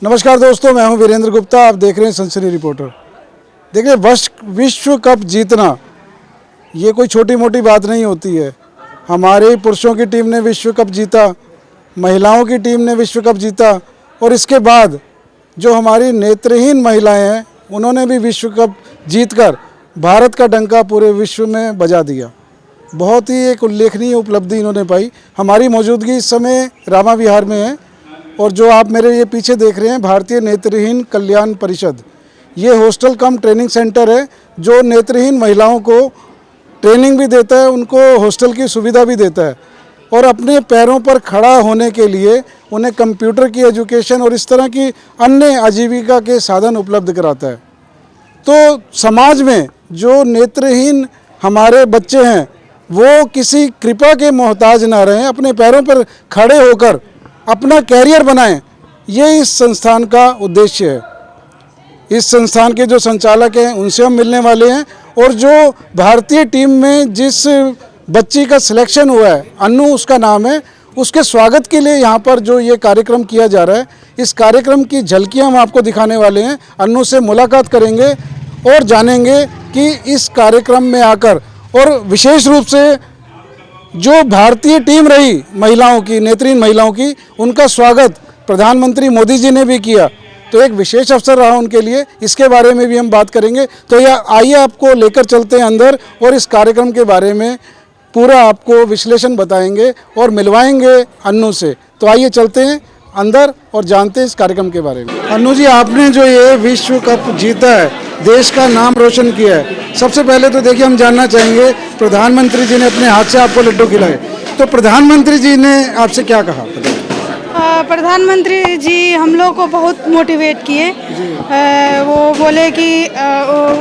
नमस्कार दोस्तों, मैं हूं वीरेंद्र गुप्ता। आप देख रहे हैं सनसनी रिपोर्टर। देखिए, विश्व कप जीतना ये कोई छोटी मोटी बात नहीं होती है। हमारे पुरुषों की टीम ने विश्व कप जीता, महिलाओं की टीम ने विश्व कप जीता और इसके बाद जो हमारी नेत्रहीन महिलाएं हैं उन्होंने भी विश्व कप जीतकर भारत का डंका पूरे विश्व में बजा दिया। बहुत ही एक उल्लेखनीय उपलब्धि इन्होंने पाई। हमारी मौजूदगी इस समय रामा विहार में है और जो आप मेरे ये पीछे देख रहे हैं भारतीय नेत्रहीन कल्याण परिषद, ये हॉस्टल कम ट्रेनिंग सेंटर है जो नेत्रहीन महिलाओं को ट्रेनिंग भी देता है, उनको हॉस्टल की सुविधा भी देता है और अपने पैरों पर खड़ा होने के लिए उन्हें कंप्यूटर की एजुकेशन और इस तरह की अन्य आजीविका के साधन उपलब्ध कराता है। तो समाज में जो नेत्रहीन हमारे बच्चे हैं वो किसी कृपा के मोहताज ना रहें, अपने पैरों पर खड़े होकर अपना कैरियर बनाएं, ये इस संस्थान का उद्देश्य है। इस संस्थान के जो संचालक हैं उनसे हम मिलने वाले हैं और जो भारतीय टीम में जिस बच्ची का सिलेक्शन हुआ है, अन्नू उसका नाम है, उसके स्वागत के लिए यहाँ पर जो ये कार्यक्रम किया जा रहा है, इस कार्यक्रम की झलकियाँ हम आपको दिखाने वाले हैं। अन्नू से मुलाकात करेंगे और जानेंगे कि इस कार्यक्रम में आकर और विशेष रूप से जो भारतीय टीम रही महिलाओं की, नेत्रहीन महिलाओं की, उनका स्वागत प्रधानमंत्री मोदी जी ने भी किया, तो एक विशेष अवसर रहा उनके लिए। इसके बारे में भी हम बात करेंगे। तो यह आइए आपको लेकर चलते हैं अंदर और इस कार्यक्रम के बारे में पूरा आपको विश्लेषण बताएंगे और मिलवाएंगे अन्नू से। तो आइए चलते हैं अंदर और जानते हैं इस कार्यक्रम के बारे में। अन्नू जी, आपने जो ये विश्व कप जीता है, देश का नाम रोशन किया है, सबसे पहले तो देखिए हम जानना चाहेंगे, प्रधानमंत्री जी ने अपने हाथ से आपको लड्डू खिलाए, तो प्रधानमंत्री जी ने आपसे क्या कहा? प्रधानमंत्री जी हम लोग को बहुत मोटिवेट किए। वो बोले कि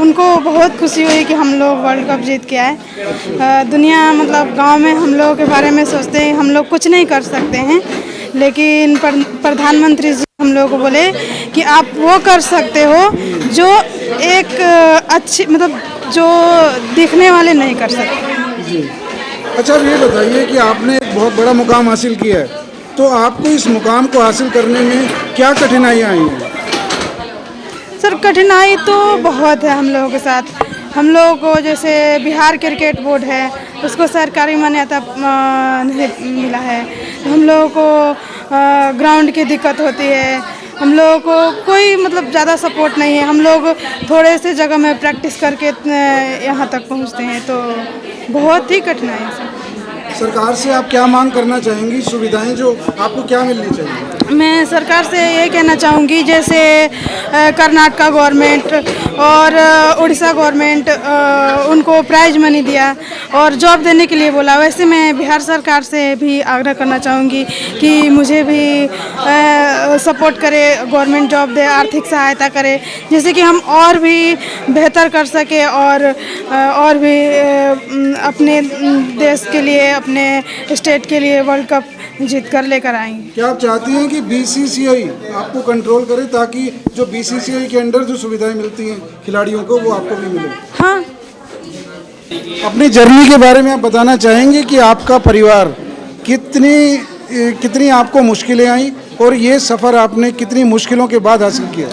उनको बहुत खुशी हुई कि हम लोग वर्ल्ड कप जीत के आए। दुनिया मतलब गांव में हम लोगों के बारे में सोचते हैं, हम लोग कुछ नहीं कर सकते हैं, लेकिन प्रधानमंत्री जी हम लोगों को बोले कि आप वो कर सकते हो जो एक अच्छी मतलब जो दिखने वाले नहीं कर सकते। जी अच्छा, अब ये बताइए कि आपने एक बहुत बड़ा मुकाम हासिल किया है, तो आपको इस मुकाम को हासिल करने में क्या कठिनाइयाँ आई हैं? सर, कठिनाई तो बहुत है हम लोगों के साथ। हम लोगों को जैसे बिहार क्रिकेट बोर्ड है, उसको सरकारी मान्यता नहीं मिला है। हम लोगों को ग्राउंड की दिक्कत होती है, हम लोगों को कोई मतलब ज़्यादा सपोर्ट नहीं है। हम लोग थोड़े से जगह में प्रैक्टिस करके यहाँ तक पहुँचते हैं, तो बहुत ही कठिनाई है। सरकार से आप क्या मांग करना चाहेंगी? सुविधाएं जो आपको क्या मिलनी चाहिए? मैं सरकार से ये कहना चाहूँगी, जैसे कर्नाटका गवर्नमेंट और उड़ीसा गवर्नमेंट उनको प्राइज मनी दिया और जॉब देने के लिए बोला, वैसे मैं बिहार सरकार से भी आग्रह करना चाहूँगी कि मुझे भी सपोर्ट करे, गवर्नमेंट जॉब दे, आर्थिक सहायता करे, जैसे कि हम और भी बेहतर कर सके और भी अपने देश के लिए, अपने स्टेट के लिए वर्ल्ड कप जीत कर लेकर आएंगे। क्या आप चाहती हैं कि बीसीसीआई आपको कंट्रोल करे ताकि जो बीसीसीआई के अंडर जो सुविधाएं मिलती हैं खिलाड़ियों को वो आपको भी मिले? हाँ। अपनी जर्नी के बारे में आप बताना चाहेंगे कि आपका परिवार कितनी आपको मुश्किलें आई और ये सफ़र आपने कितनी मुश्किलों के बाद हासिल किया?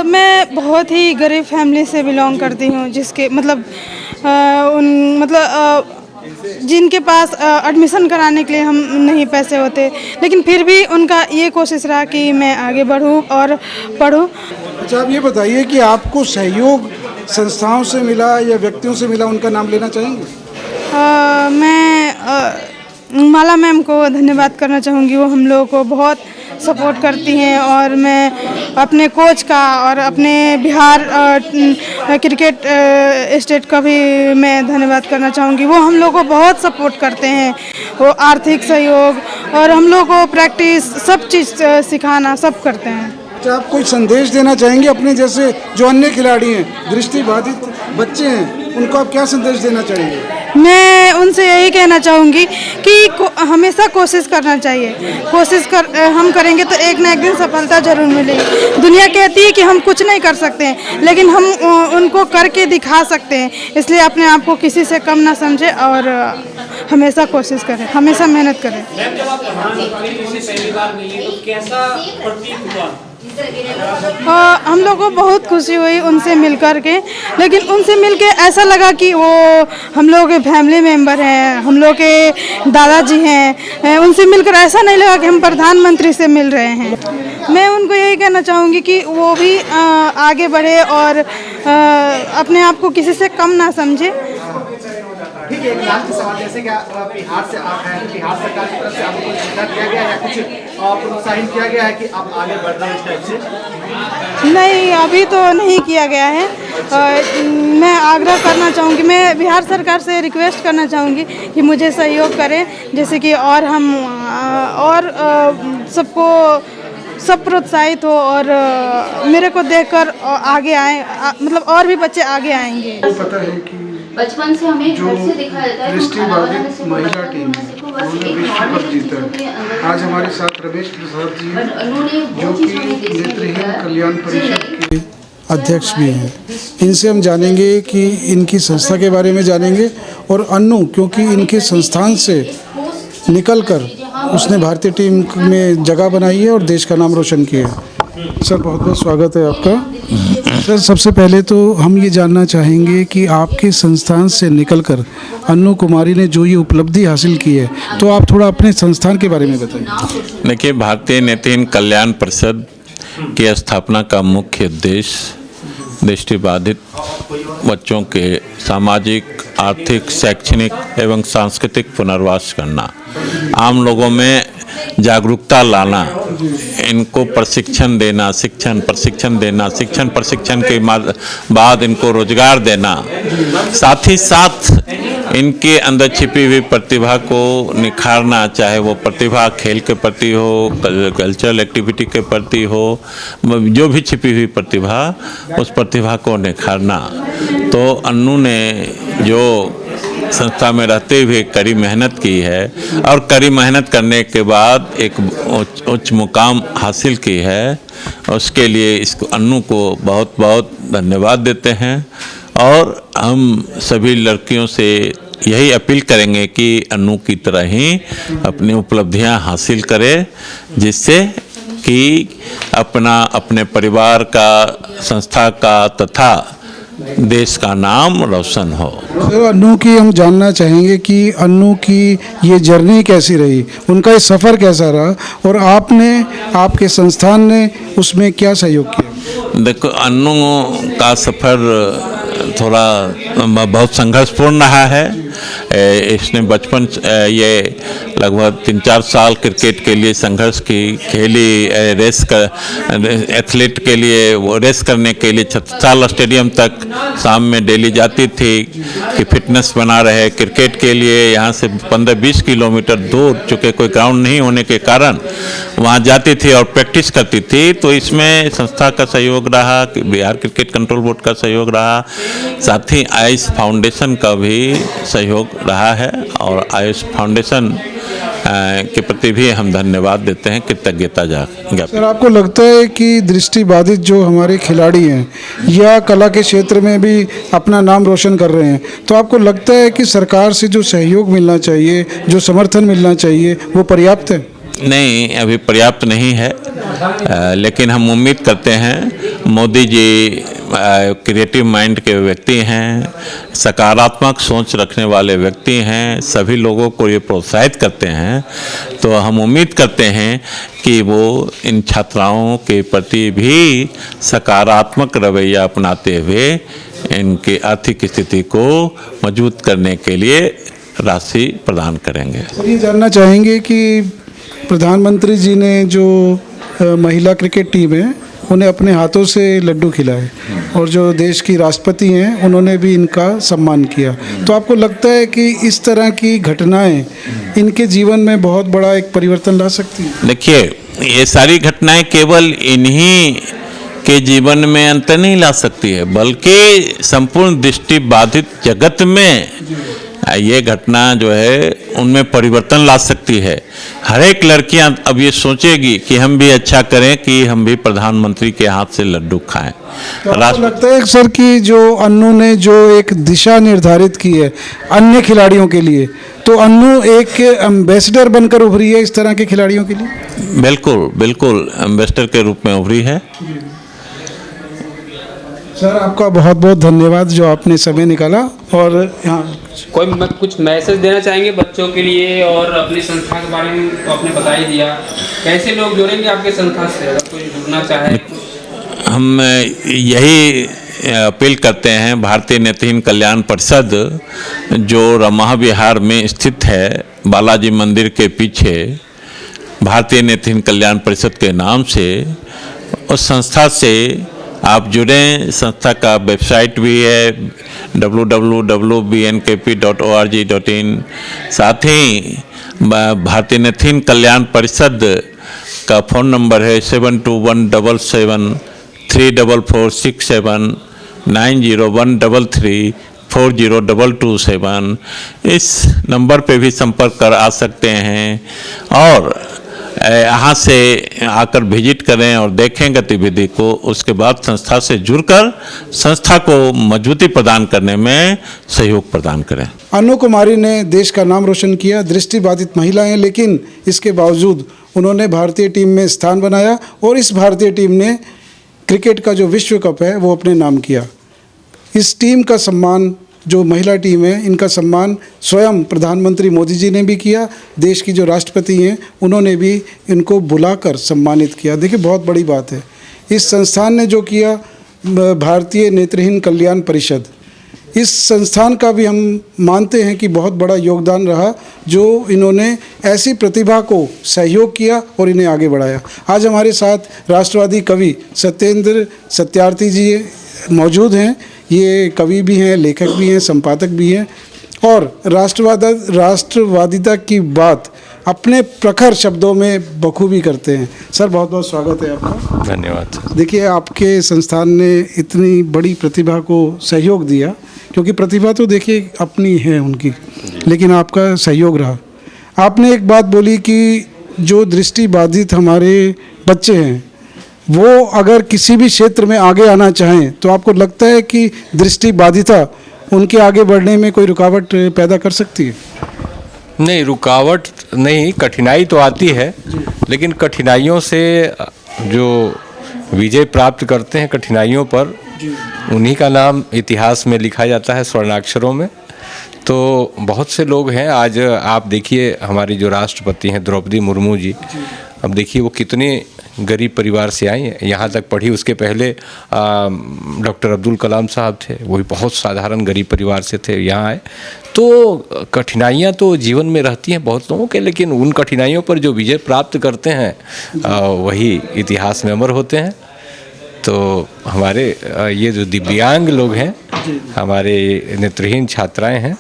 मैं बहुत ही गरीब फैमिली से बिलोंग करती हूँ, जिसके मतलब जिनके पास एडमिशन कराने के लिए हम नहीं पैसे होते, लेकिन फिर भी उनका ये कोशिश रहा कि मैं आगे बढ़ूं और पढ़ूं। अच्छा, आप ये बताइए कि आपको सहयोग संस्थाओं से मिला या व्यक्तियों से मिला, उनका नाम लेना चाहेंगे? मैं माला मैम को धन्यवाद करना चाहूँगी। वो हम लोगों को बहुत सपोर्ट करती हैं और मैं अपने कोच का और अपने बिहार क्रिकेट स्टेट का भी मैं धन्यवाद करना चाहूँगी। वो हम लोग को बहुत सपोर्ट करते हैं, वो आर्थिक सहयोग और हम लोग को प्रैक्टिस सब चीज़ सिखाना सब करते हैं। अच्छा, आप कोई संदेश देना चाहेंगे अपने जैसे जो अन्य खिलाड़ी हैं, दृष्टिबाधित बच्चे हैं, उनको आप क्या संदेश देना चाहेंगे? मैं उनसे यही कहना चाहूँगी कि हमेशा कोशिश करना चाहिए। हम करेंगे तो एक ना एक दिन सफलता जरूर मिलेगी। दुनिया कहती है कि हम कुछ नहीं कर सकते हैं, लेकिन हम उनको करके दिखा सकते हैं। इसलिए अपने आप को किसी से कम ना समझे और हमेशा कोशिश करें, हमेशा मेहनत करें। जब आप प्रधानमंत्री बने पहली बार मिली तो कैसा प्रतीत हुआ? हम लोगों को बहुत खुशी हुई उनसे मिलकर के, लेकिन उनसे मिलके ऐसा लगा कि वो हम लोग के फैमिली मेंबर हैं, हम लोग के दादाजी हैं। उनसे मिलकर ऐसा नहीं लगा कि हम प्रधानमंत्री से मिल रहे हैं। मैं उनको यही कहना चाहूँगी कि वो भी आगे बढ़े और अपने आप को किसी से कम ना समझे। ठीक है, एक लास्ट सवाल, जैसे कि बिहार से आप हैं, बिहार सरकार की तरफ से आपको कुछ किया गया है या कुछ प्रोत्साहित किया गया है कि आप आगे बढ़ रहे हैं इस टाइप से? नहीं, अभी तो नहीं किया गया है। मैं आग्रह करना चाहूँगी, मैं बिहार सरकार से रिक्वेस्ट करना चाहूँगी कि मुझे सहयोग करें, जैसे कि और हम और सबको सब प्रोत्साहित हो और मेरे को देखकर आगे आए, मतलब और भी बच्चे आगे आएंगे। पता है कि बचपन से हमें घर से दिखाया जाता है दृष्टिबाधित महिला टीम उन्होंने विश्व कप जीता है। आज हमारे साथ रमेश प्रसाद जी जो कि नेत्रहीन कल्याण परिषद के अध्यक्ष भी हैं। इनसे हम जानेंगे कि इनकी संस्था के बारे में जानेंगे और अन्नू क्योंकि इनके संस्थान से निकलकर उसने भारतीय टीम में जगह बनाई है और देश का नाम रोशन किया है। सर बहुत बहुत स्वागत है आपका। सर सबसे पहले तो हम ये जानना चाहेंगे कि आपके संस्थान से निकलकर अन्नू कुमारी ने जो ये उपलब्धि हासिल की है, तो आप थोड़ा अपने संस्थान के बारे में बताएं। देखिए, भारतीय नेत्रहीन कल्याण परिषद की स्थापना का मुख्य उद्देश्य दृष्टिबाधित बच्चों के सामाजिक, आर्थिक, शैक्षणिक एवं सांस्कृतिक पुनर्वास करना, आम लोगों में जागरूकता लाना, इनको प्रशिक्षण देना, शिक्षण प्रशिक्षण के बाद इनको रोजगार देना, साथ ही साथ इनके अंदर छिपी हुई प्रतिभा को निखारना, चाहे वो प्रतिभा खेल के प्रति हो, कल्चरल एक्टिविटी के प्रति हो, जो भी छिपी हुई प्रतिभा, उस प्रतिभा को निखारना। तो अन्नू ने जो संस्था में रहते हुए कड़ी मेहनत की है और कड़ी मेहनत करने के बाद एक उच्च मुकाम हासिल की है, उसके लिए इसको अन्नू को बहुत बहुत धन्यवाद देते हैं। और हम सभी लड़कियों से यही अपील करेंगे कि अन्नू की तरह ही अपनी उपलब्धियां हासिल करे, जिससे कि अपने परिवार का, संस्था का तथा देश का नाम रोशन हो। सर अन्नू की हम जानना चाहेंगे कि अन्नू की ये जर्नी कैसी रही, उनका ये सफ़र कैसा रहा और आपके संस्थान ने उसमें क्या सहयोग किया? देखो, अन्नू का सफ़र थोड़ा बहुत संघर्षपूर्ण रहा है। इसने बचपन ये लगभग 3-4 साल क्रिकेट के लिए संघर्ष खेली, एथलीट के लिए वो रेस करने के लिए छत्रसाल स्टेडियम तक शाम में डेली जाती थी कि फिटनेस बना रहे। क्रिकेट के लिए यहाँ से 15-20 किलोमीटर दूर, चूँकि कोई ग्राउंड नहीं होने के कारण वहाँ जाती थी और प्रैक्टिस करती थी। तो इसमें संस्था का सहयोग रहा, बिहार क्रिकेट कंट्रोल बोर्ड का सहयोग रहा, साथ ही आयुष फाउंडेशन का भी सहयोग रहा है और आयुष फाउंडेशन के प्रति भी हम धन्यवाद देते हैं, कृतज्ञता ज्ञापन। सर आपको लगता है कि दृष्टिबाधित जो हमारे खिलाड़ी हैं या कला के क्षेत्र में भी अपना नाम रोशन कर रहे हैं, तो आपको लगता है कि सरकार से जो सहयोग मिलना चाहिए, जो समर्थन मिलना चाहिए, वो पर्याप्त है? नहीं, अभी पर्याप्त नहीं है, लेकिन हम उम्मीद करते हैं मोदी जी क्रिएटिव माइंड के व्यक्ति हैं, सकारात्मक सोच रखने वाले व्यक्ति हैं, सभी लोगों को ये प्रोत्साहित करते हैं। तो हम उम्मीद करते हैं कि वो इन छात्राओं के प्रति भी सकारात्मक रवैया अपनाते हुए इनकी आर्थिक स्थिति को मजबूत करने के लिए राशि प्रदान करेंगे। सर ये जानना चाहेंगे कि प्रधानमंत्री जी ने जो महिला क्रिकेट टीम है उन्हें अपने हाथों से लड्डू खिलाए और जो देश की राष्ट्रपति हैं उन्होंने भी इनका सम्मान किया, तो आपको लगता है कि इस तरह की घटनाएं इनके जीवन में बहुत बड़ा एक परिवर्तन ला सकती हैं? देखिए, ये सारी घटनाएं केवल इन्हीं के जीवन में अंतर नहीं ला सकती है, बल्कि संपूर्ण दृष्टि बाधित जगत में ये घटना जो है उनमें परिवर्तन ला सकती है। हर एक लड़कियां अब ये सोचेगी कि हम भी अच्छा करें, कि हम भी प्रधानमंत्री के हाथ से लड्डू खाएं। आपको लगता है सर कि जो अन्नू ने जो एक दिशा निर्धारित की है अन्य खिलाड़ियों के लिए, तो अन्नू एक एम्बेसडर बनकर उभरी है इस तरह के खिलाड़ियों के लिए? बिल्कुल बिल्कुल एम्बेसडर के रूप में उभरी है। सर आपका बहुत बहुत धन्यवाद जो आपने समय निकाला। और यहाँ कोई कुछ मैसेज देना चाहेंगे बच्चों के लिए, और अपनी संस्था के बारे में तो आपने बता ही दिया, कैसे लोग जुड़ेंगे आपके संस्था से अगर कोई जुड़ना चाहे? हम यही अपील करते हैं, भारतीय नेत्रहीन कल्याण परिषद जो रमहा विहार में स्थित है, बालाजी मंदिर के पीछे भारतीय नेत्रहीन कल्याण परिषद के नाम से, उस संस्था से आप जुड़ें। संस्था का वेबसाइट भी है www.bnkp.org.in। साथ ही भारतीय नेत्रहीन कल्याण परिषद का फ़ोन नंबर है 7217734467 9013340227। इस नंबर पे भी संपर्क कर आ सकते हैं और यहाँ से आकर विजिट करें और देखें गतिविधि को। उसके बाद संस्था से जुड़कर संस्था को मजबूती प्रदान करने में सहयोग प्रदान करें। अन्नू कुमारी ने देश का नाम रोशन किया, दृष्टिबाधित महिला हैं, लेकिन इसके बावजूद उन्होंने भारतीय टीम में स्थान बनाया और इस भारतीय टीम ने क्रिकेट का जो विश्व कप है वो अपने नाम किया। इस टीम का सम्मान, जो महिला टीम है, इनका सम्मान स्वयं प्रधानमंत्री मोदी जी ने भी किया। देश की जो राष्ट्रपति हैं उन्होंने भी इनको बुलाकर सम्मानित किया। देखिए बहुत बड़ी बात है। इस संस्थान ने जो किया, भारतीय नेत्रहीन कल्याण परिषद, इस संस्थान का भी हम मानते हैं कि बहुत बड़ा योगदान रहा, जो इन्होंने ऐसी प्रतिभा को सहयोग किया और इन्हें आगे बढ़ाया। आज हमारे साथ राष्ट्रवादी कवि सत्येंद्र सत्यार्थी जी मौजूद हैं। ये कवि भी हैं, लेखक भी हैं, संपादक भी हैं और राष्ट्रवादिता की बात अपने प्रखर शब्दों में बखूबी करते हैं। सर बहुत बहुत स्वागत है आपका। धन्यवाद। देखिए आपके संस्थान ने इतनी बड़ी प्रतिभा को सहयोग दिया, क्योंकि प्रतिभा तो देखिए अपनी है उनकी, लेकिन आपका सहयोग रहा। आपने एक बात बोली कि जो दृष्टिबाधित हमारे बच्चे हैं वो अगर किसी भी क्षेत्र में आगे आना चाहें तो आपको लगता है कि दृष्टिबाधिता उनके आगे बढ़ने में कोई रुकावट पैदा कर सकती है? नहीं, रुकावट नहीं, कठिनाई तो आती है, लेकिन कठिनाइयों से जो विजय प्राप्त करते हैं कठिनाइयों पर, उन्हीं का नाम इतिहास में लिखा जाता है स्वर्णाक्षरों में। तो बहुत से लोग हैं, आज आप देखिए हमारी जो राष्ट्रपति हैं द्रौपदी मुर्मू जी, अब देखिए वो कितने गरीब परिवार से आई हैं, यहाँ तक पढ़ी। उसके पहले डॉक्टर अब्दुल कलाम साहब थे, वो भी बहुत साधारण गरीब परिवार से थे, यहाँ आए। तो कठिनाइयाँ तो जीवन में रहती हैं बहुत लोगों के, लेकिन उन कठिनाइयों पर जो विजय प्राप्त करते हैं वही इतिहास में अमर होते हैं। तो हमारे ये जो दिव्यांग लोग हैं, हमारे नेत्रहीन छात्राएं हैं,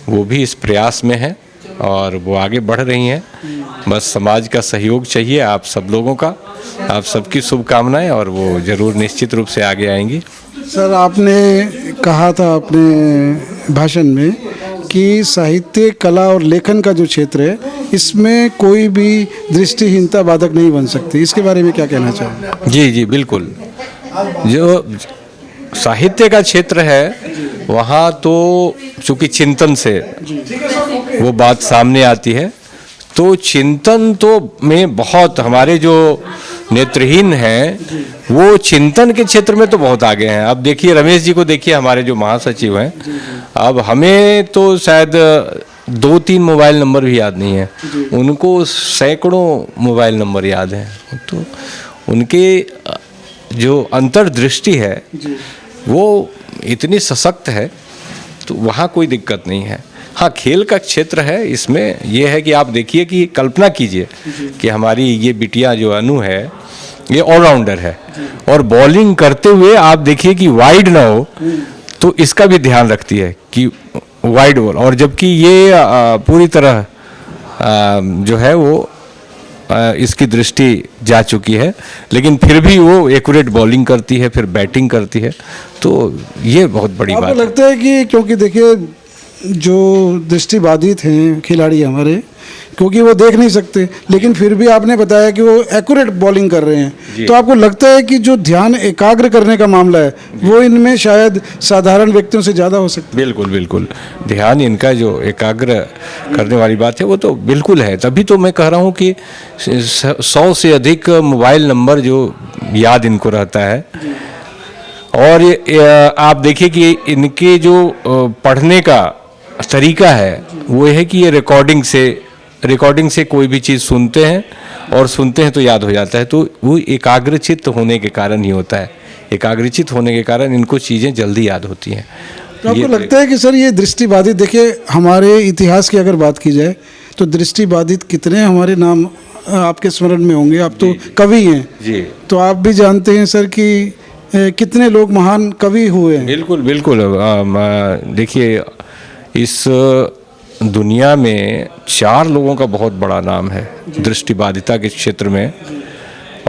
वो भी इस प्रयास में हैं और वो आगे बढ़ रही हैं। बस समाज का सहयोग चाहिए, आप सब लोगों का, आप सबकी शुभकामनाएं, और वो ज़रूर निश्चित रूप से आगे आएंगी। सर आपने कहा था अपने भाषण में कि साहित्य, कला और लेखन का जो क्षेत्र है इसमें कोई भी दृष्टिहीनता बाधक नहीं बन सकती। इसके बारे में क्या कहना चाहेंगे? जी जी बिल्कुल। जो साहित्य का क्षेत्र है वहाँ तो चूँकि चिंतन से वो बात सामने आती है, तो चिंतन तो में बहुत हमारे जो नेत्रहीन हैं वो चिंतन के क्षेत्र में तो बहुत आगे हैं। अब देखिए रमेश जी को देखिए, हमारे जो महासचिव हैं, अब हमें तो शायद 2-3 मोबाइल नंबर भी याद नहीं है, उनको सैकड़ों मोबाइल नंबर याद हैं। तो उनके जो अंतर्दृष्टि है वो इतनी सशक्त है, तो वहाँ कोई दिक्कत नहीं है। हाँ, खेल का क्षेत्र है, इसमें यह है कि आप देखिए कि कल्पना कीजिए कि हमारी ये बिटिया जो अनु है ये ऑलराउंडर है, और बॉलिंग करते हुए आप देखिए कि वाइड ना हो, तो इसका भी ध्यान रखती है कि वाइड बॉल, और जबकि ये पूरी तरह जो है वो इसकी दृष्टि जा चुकी है, लेकिन फिर भी वो एक्यूरेट बॉलिंग करती है, फिर बैटिंग करती है। तो ये बहुत बड़ी बात है। आपको लगता है कि क्योंकि देखिए जो दृष्टिबाधित हैं खिलाड़ी हमारे, क्योंकि वो देख नहीं सकते, लेकिन फिर भी आपने बताया कि वो एक्यूरेट बॉलिंग कर रहे हैं, तो आपको लगता है कि जो ध्यान एकाग्र करने का मामला है वो इनमें शायद साधारण व्यक्तियों से ज़्यादा हो सकता है? बिल्कुल बिल्कुल, ध्यान इनका जो एकाग्र करने वाली बात है वो तो बिल्कुल है। तभी तो मैं कह रहा हूँ कि 100 से अधिक मोबाइल नंबर जो याद इनको रहता है। और आप देखिए कि इनके जो पढ़ने का तरीका है वो है कि ये रिकॉर्डिंग से कोई भी चीज़ सुनते हैं और सुनते हैं तो याद हो जाता है, तो वो एकाग्रचित्त होने के कारण ही होता है। एकाग्रचित्त होने के कारण इनको चीज़ें जल्दी याद होती हैं। तो आपको लगता है कि सर ये दृष्टिबाधित, देखिए हमारे इतिहास की अगर बात की जाए तो दृष्टिबाधित कितने हमारे नाम आपके स्मरण में होंगे, आप तो कवि हैं जी, तो आप भी जानते हैं सर कि कितने लोग महान कवि हुए हैं। बिल्कुल बिल्कुल। देखिए इस दुनिया में 4 लोगों का बहुत बड़ा नाम है दृष्टिबाधिता के क्षेत्र में,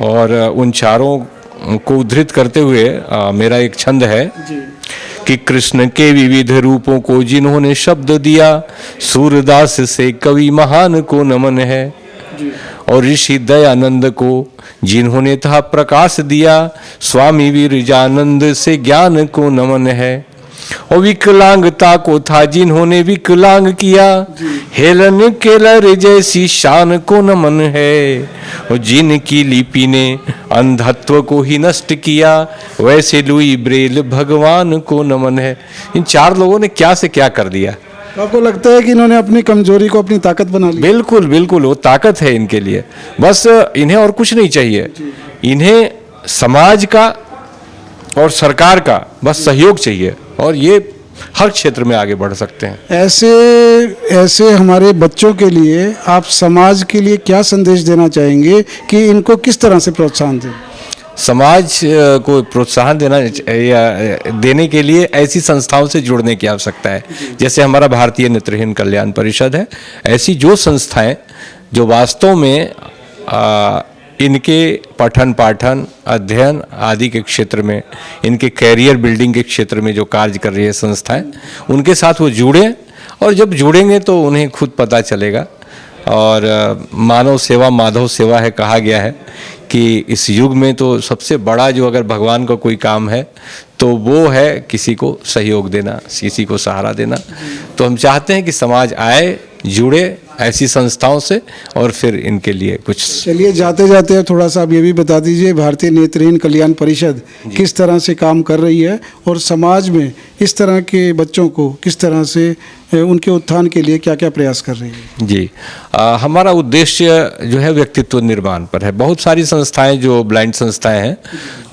और उन चारों को उद्धृत करते हुए मेरा एक छंद है कि कृष्ण के विविध रूपों को जिन्होंने शब्द दिया, सूरदास से कवि महान को नमन है, और ऋषि दयानंद को जिन्होंने था प्रकाश दिया, स्वामी विरजानंद से ज्ञान को नमन है, और विकलांगता को था जिन्होंने विकलांग किया, हेलन केलर जैसी शान को नमन है, और जिनकी लिपि ने अंधत्व को ही नष्ट किया, वैसे लुई ब्रेल भगवान को नमन है। इन 4 लोगों ने क्या से क्या कर दिया। तो आपको लगता है कि इन्होंने अपनी कमजोरी को अपनी ताकत बना ली? बिल्कुल बिल्कुल, वो ताकत है इनके लिए, बस इन्हें और कुछ नहीं चाहिए। इन्हें समाज का और सरकार का बस सहयोग चाहिए, और ये हर क्षेत्र में आगे बढ़ सकते हैं। ऐसे हमारे बच्चों के लिए आप समाज के लिए क्या संदेश देना चाहेंगे कि इनको किस तरह से प्रोत्साहन दें? समाज को प्रोत्साहन देने के लिए ऐसी संस्थाओं से जुड़ने की आवश्यकता है, जैसे हमारा भारतीय नेत्रहीन कल्याण परिषद है। ऐसी जो संस्थाएं जो वास्तव में इनके पठन पाठन अध्ययन आदि के क्षेत्र में, इनके कैरियर बिल्डिंग के क्षेत्र में जो कार्य कर रही है संस्थाएं, उनके साथ वो जुड़ें, और जब जुड़ेंगे तो उन्हें खुद पता चलेगा। और मानव सेवा माधव सेवा है, कहा गया है कि इस युग में तो सबसे बड़ा जो अगर भगवान का कोई काम है तो वो है किसी को सहयोग देना, किसी को सहारा देना। तो हम चाहते हैं कि समाज आए, जुड़े ऐसी संस्थाओं से, और फिर इनके लिए कुछ। चलिए जाते जाते थोड़ा सा आप ये भी बता दीजिए भारतीय नेत्रहीन कल्याण परिषद किस तरह से काम कर रही है, और समाज में इस तरह के बच्चों को किस तरह से उनके उत्थान के लिए क्या क्या प्रयास कर रही है? जी, हमारा उद्देश्य जो है व्यक्तित्व निर्माण पर है। बहुत सारी संस्थाएं जो ब्लाइंड संस्थाएं हैं,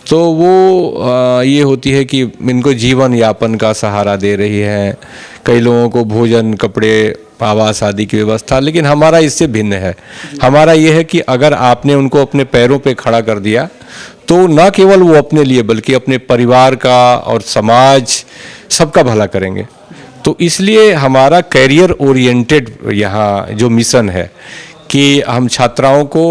तो वो ये होती है कि इनको जीवन यापन का सहारा दे रही है, कई लोगों को भोजन कपड़े आवास आदि की व्यवस्था। लेकिन हमारा इससे भिन्न है। हमारा ये है कि अगर आपने उनको अपने पैरों पे खड़ा कर दिया तो न केवल वो अपने लिए बल्कि अपने परिवार का और समाज सबका भला करेंगे। तो इसलिए हमारा कैरियर ओरिएंटेड यहाँ जो मिशन है कि हम छात्राओं को,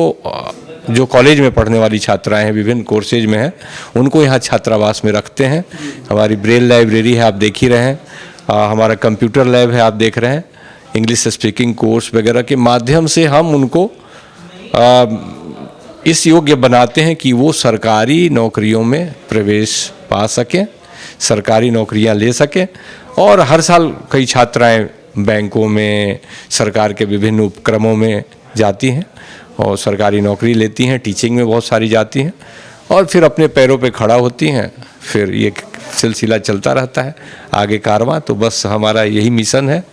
जो कॉलेज में पढ़ने वाली छात्राएं हैं, विभिन्न कोर्सेज में हैं, उनको यहाँ छात्रावास में रखते हैं। हमारी ब्रेल लाइब्रेरी है, आप देख ही रहे हैं, हमारा कंप्यूटर लैब है, आप देख रहे हैं, इंग्लिश स्पीकिंग कोर्स वगैरह के माध्यम से हम उनको इस योग्य बनाते हैं कि वो सरकारी नौकरियों में प्रवेश पा सकें, सरकारी नौकरियां ले सकें। और हर साल कई छात्राएं बैंकों में, सरकार के विभिन्न उपक्रमों में जाती हैं और सरकारी नौकरी लेती हैं, टीचिंग में बहुत सारी जाती हैं, और फिर अपने पैरों पे खड़ा होती हैं। फिर ये सिलसिला चलता रहता है आगे कारवां। तो बस हमारा यही मिशन है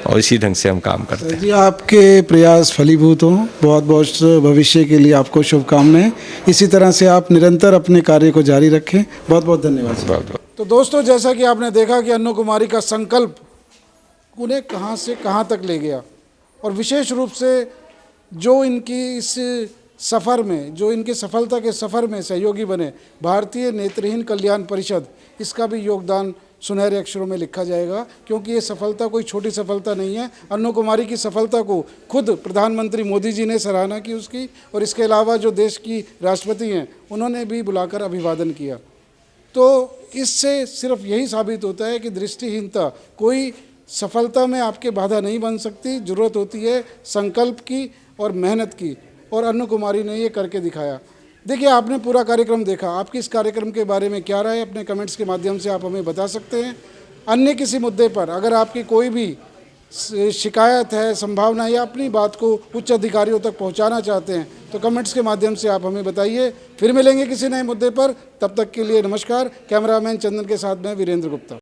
और इसी ढंग से हम काम करते हैं। जी, आपके प्रयास फलीभूत हों, बहुत बहुत भविष्य के लिए आपको शुभकामनाएं। इसी तरह से आप निरंतर अपने कार्य को जारी रखें। बहुत बहुत धन्यवाद। तो दोस्तों, जैसा कि आपने देखा कि अन्नू कुमारी का संकल्प उन्हें कहां से कहां तक ले गया, और विशेष रूप से जो इनकी इस सफ़र में, जो इनकी सफलता के सफ़र में सहयोगी बने भारतीय नेत्रहीन कल्याण परिषद, इसका भी योगदान सुनहरे अक्षरों में लिखा जाएगा, क्योंकि ये सफलता कोई छोटी सफलता नहीं है। अन्नू कुमारी की सफलता को खुद प्रधानमंत्री मोदी जी ने सराहना की उसकी, और इसके अलावा जो देश की राष्ट्रपति हैं उन्होंने भी बुलाकर अभिवादन किया। तो इससे सिर्फ यही साबित होता है कि दृष्टिहीनता कोई सफलता में आपके बाधा नहीं बन सकती। ज़रूरत होती है संकल्प की और मेहनत की, और अन्नू कुमारी ने ये करके दिखाया। देखिए, आपने पूरा कार्यक्रम देखा, आपकी इस कार्यक्रम के बारे में क्या राय है, अपने कमेंट्स के माध्यम से आप हमें बता सकते हैं। अन्य किसी मुद्दे पर अगर आपकी कोई भी शिकायत है, संभावना, या अपनी बात को उच्च अधिकारियों तक पहुंचाना चाहते हैं तो कमेंट्स के माध्यम से आप हमें बताइए। फिर मिलेंगे किसी नए मुद्दे पर, तब तक के लिए नमस्कार। कैमरामैन चंदन के साथ मैं वीरेंद्र गुप्ता।